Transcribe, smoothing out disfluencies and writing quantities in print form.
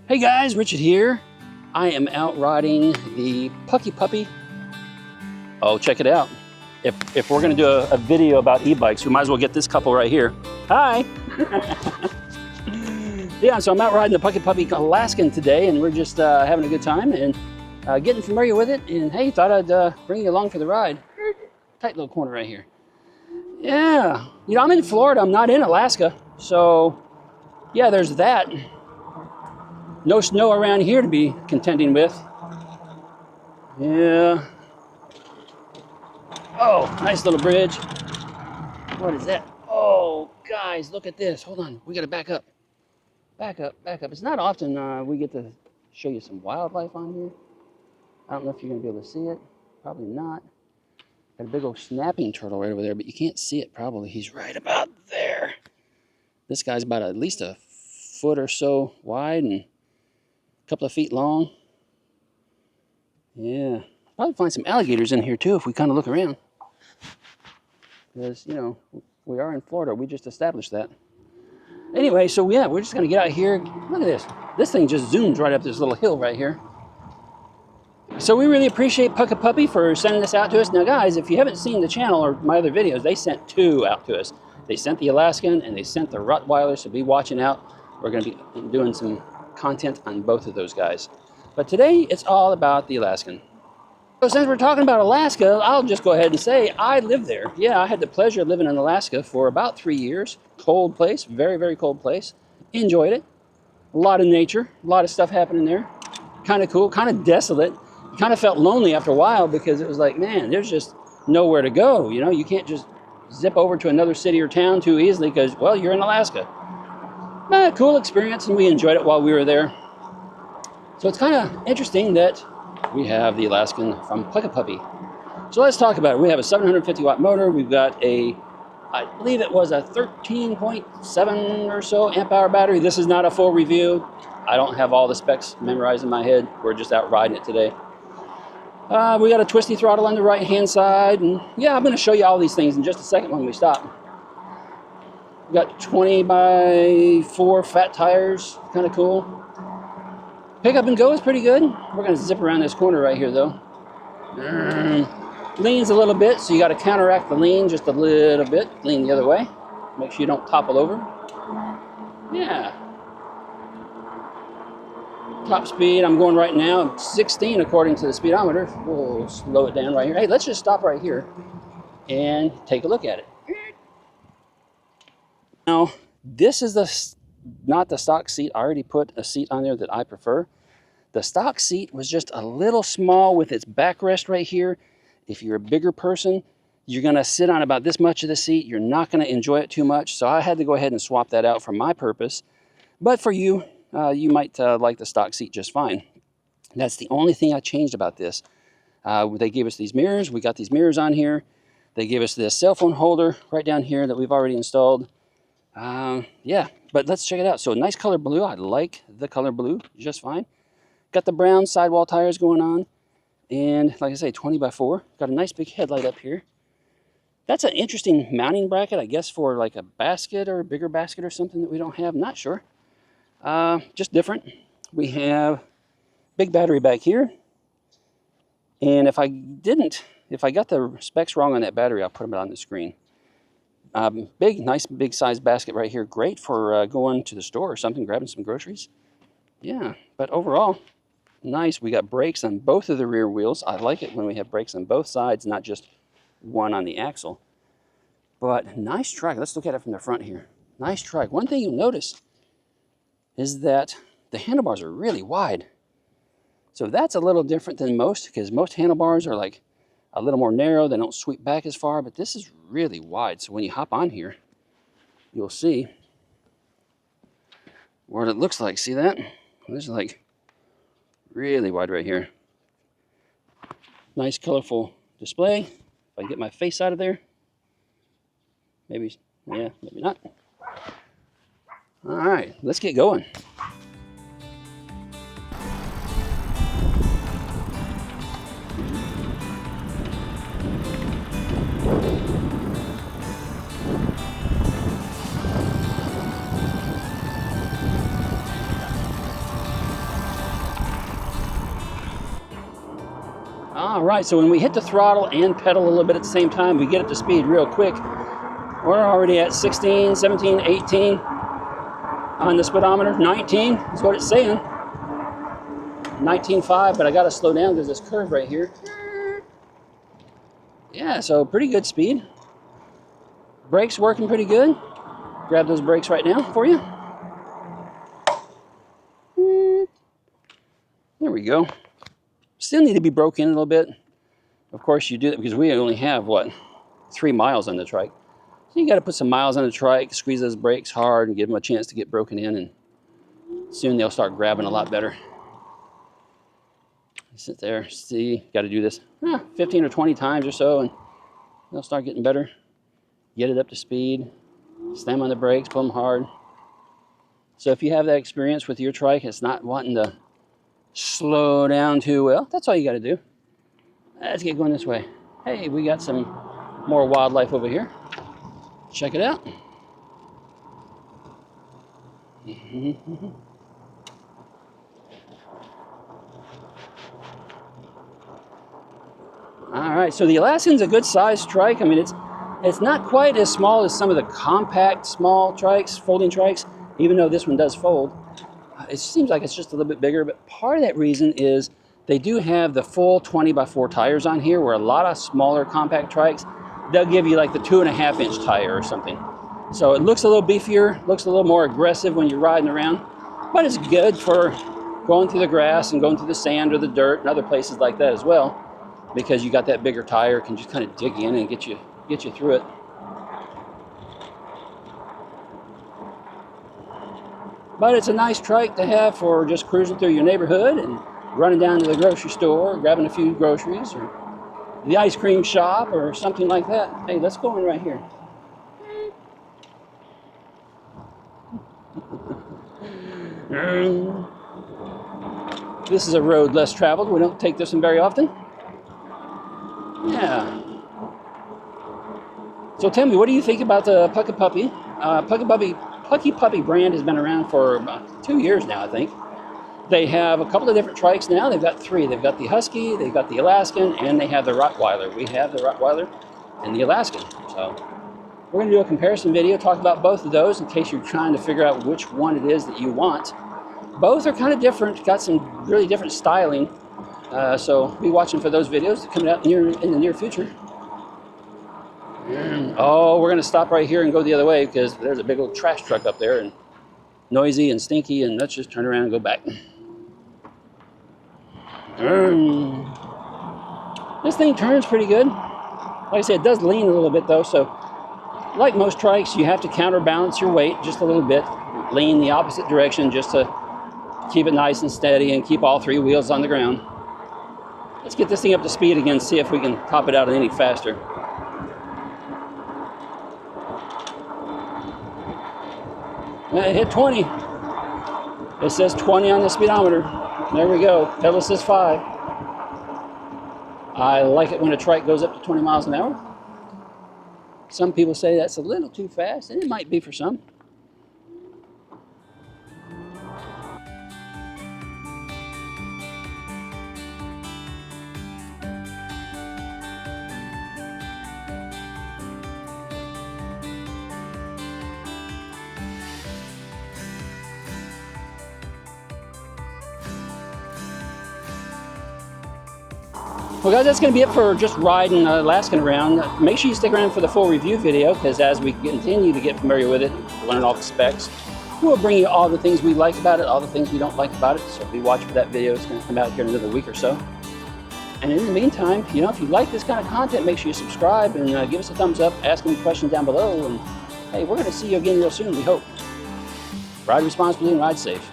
Hey guys, Richard here. I am out riding the PuckiPuppy. Oh, check it out. If we're gonna do a video about e-bikes, we might as well get this couple right here. Hi. Yeah, so I'm out riding the PuckiPuppy Alaskan today, and we're just having a good time and getting familiar with it. And hey, thought I'd bring you along for the ride. Tight little corner right here. Yeah, you know, I'm in Florida, I'm not in Alaska. So yeah, there's that. No snow around here to be contending with. Yeah. Oh, nice little bridge. What is that? Oh, guys, look at this. Hold on, we gotta back up. Back up, back up. It's not often we get to show you some wildlife on here. I don't know if you're gonna be able to see it. Probably not. Got a big old snapping turtle right over there, but you can't see it probably. He's right about there. This guy's about at least a foot or so wide and a couple of feet long. Yeah, probably find some alligators in here too if we kind of look around. Because, you know, we are in Florida. We just established that. Anyway, so yeah, we're just gonna get out here. Look at this. This thing just zooms right up this little hill right here. So we really appreciate PuckiPuppy for sending this out to us. Now guys, if you haven't seen the channel or my other videos, they sent two out to us. They sent the Alaskan and they sent the Rottweiler, so be watching out. We're gonna be doing some content on both of those guys. But today, it's all about the Alaskan. So since we're talking about Alaska, I'll just go ahead and say I lived there. Yeah, I had the pleasure of living in Alaska for about 3 years. Cold place, very, very cold place. Enjoyed it. A lot of nature, a lot of stuff happening there. Kind of cool, kind of desolate. Kind of felt lonely after a while because it was like, man, there's just nowhere to go. You know, you can't just zip over to another city or town too easily because, well, you're in Alaska. Cool experience, and we enjoyed it while we were there. So it's kind of interesting that we have the Alaskan from PuckiPuppy. So let's talk about it. We have a 750 watt motor. We've got a, I believe it was a 13.7 or so amp hour battery. This is not a full review. I don't have all the specs memorized in my head. We're just out riding it today. We got a twisty throttle on the right hand side. And yeah, I'm going to show you all these things in just a second when we stop. We got 20 by 4 fat tires. Kind of cool. Pick up and go is pretty good. We're going to zip around this corner right here though. Leans a little bit, so you got to counteract the lean just a little bit. Lean the other way. Make sure you don't topple over. Yeah. Top speed, I'm going right now 16 according to the speedometer. We'll slow it down right here. Hey, let's just stop right here and take a look at it. Now, this is not the stock seat. I already put a seat on there that I prefer. The stock seat was just a little small with its backrest right here. If you're a bigger person, you're gonna sit on about this much of the seat. You're not gonna enjoy it too much. So I had to go ahead and swap that out for my purpose. But for you, you might like the stock seat just fine. That's the only thing I changed about this. They gave us these mirrors. We got these mirrors on here. They gave us this cell phone holder right down here that we've already installed. Yeah, but let's check it out. So nice color blue. I like the color blue just fine. Got the brown sidewall tires going on. And like I say, 20 by 4. Got a nice big headlight up here. That's an interesting mounting bracket, I guess, for like a basket or a bigger basket or something that we don't have. Not sure. Just different. We have big battery back here. And if I got the specs wrong on that battery, I'll put them on the screen. Nice big size basket right here. Great for going to the store or something, grabbing some groceries. Yeah, but overall, nice. We got brakes on both of the rear wheels. I like it when we have brakes on both sides, not just one on the axle. But nice trike. Let's look at it from the front here. Nice trike. One thing you'll notice is that the handlebars are really wide. So that's a little different than most, because most handlebars are like a little more narrow. They don't sweep back as far, but this is really wide. So when you hop on here, you'll see what it looks like. See that? This is like really wide right here. Nice colorful display. If I can get my face out of there. Maybe, yeah, maybe not. All right, let's get going. All right, so when we hit the throttle and pedal a little bit at the same time, we get up to speed real quick. We're already at 16, 17, 18 on the speedometer. 19 is what it's saying. 19.5, but I gotta slow down because this curve right here. Yeah, so pretty good speed. Brakes working pretty good. Grab those brakes right now for you. There we go. Still need to be broke in a little bit. Of course you do that because we only have, what, 3 miles on the trike. So you got to put some miles on the trike, squeeze those brakes hard and give them a chance to get broken in, and soon they'll start grabbing a lot better. Sit there, see, got to do this 15 or 20 times or so and they'll start getting better. Get it up to speed, slam on the brakes, pull them hard. So if you have that experience with your trike, it's not wanting to slow down too well, that's all you got to do. Let's get going this way. Hey, we got some more wildlife over here. Check it out. All right, so the Alaskan's a good sized trike. I mean, it's not quite as small as some of the compact small trikes, folding trikes, even though this one does fold. It seems like it's just a little bit bigger, but part of that reason is they do have the full 20x4 tires on here, where a lot of smaller compact trikes, they'll give you like the 2.5-inch tire or something. So it looks a little beefier, looks a little more aggressive when you're riding around, but it's good for going through the grass and going through the sand or the dirt and other places like that as well, because you got that bigger tire, can just kind of dig in and get you through it. But it's a nice trike to have for just cruising through your neighborhood and running down to the grocery store, grabbing a few groceries, or the ice cream shop or something like that. Hey, let's go in right here. This is a road less traveled. We don't take this one very often. Yeah. So tell me, what do you think about the PuckiPuppy? PuckiPuppy brand has been around for about 2 years now, I think. They have a couple of different trikes now. They've got 3. They've got the Husky, they've got the Alaskan, and they have the Rottweiler. We have the Rottweiler and the Alaskan. So we're going to do a comparison video, talk about both of those in case you're trying to figure out which one it is that you want. Both are kind of different, got some really different styling. So be watching for those videos coming out in the near future. Oh, we're going to stop right here and go the other way because there's a big old trash truck up there and noisy and stinky, and let's just turn around and go back. This thing turns pretty good. Like I said, it does lean a little bit though, so like most trikes, you have to counterbalance your weight just a little bit, lean the opposite direction just to keep it nice and steady and keep all 3 wheels on the ground. Let's get this thing up to speed again, see if we can top it out any faster. It hit 20. It says 20 on the speedometer. There we go. Pedal says 5. I like it when a trike goes up to 20 miles an hour. Some people say that's a little too fast, and it might be for some. Well guys, that's going to be it for just riding Alaskan around. Make sure you stick around for the full review video, because as we continue to get familiar with it, learn all the specs, we'll bring you all the things we like about it, all the things we don't like about it. So be watching for that video. It's going to come out here in another week or so. And in the meantime, if you like this kind of content, make sure you subscribe and give us a thumbs up, ask any questions down below, and hey, we're going to see you again real soon, we hope. Ride responsibly and ride safe.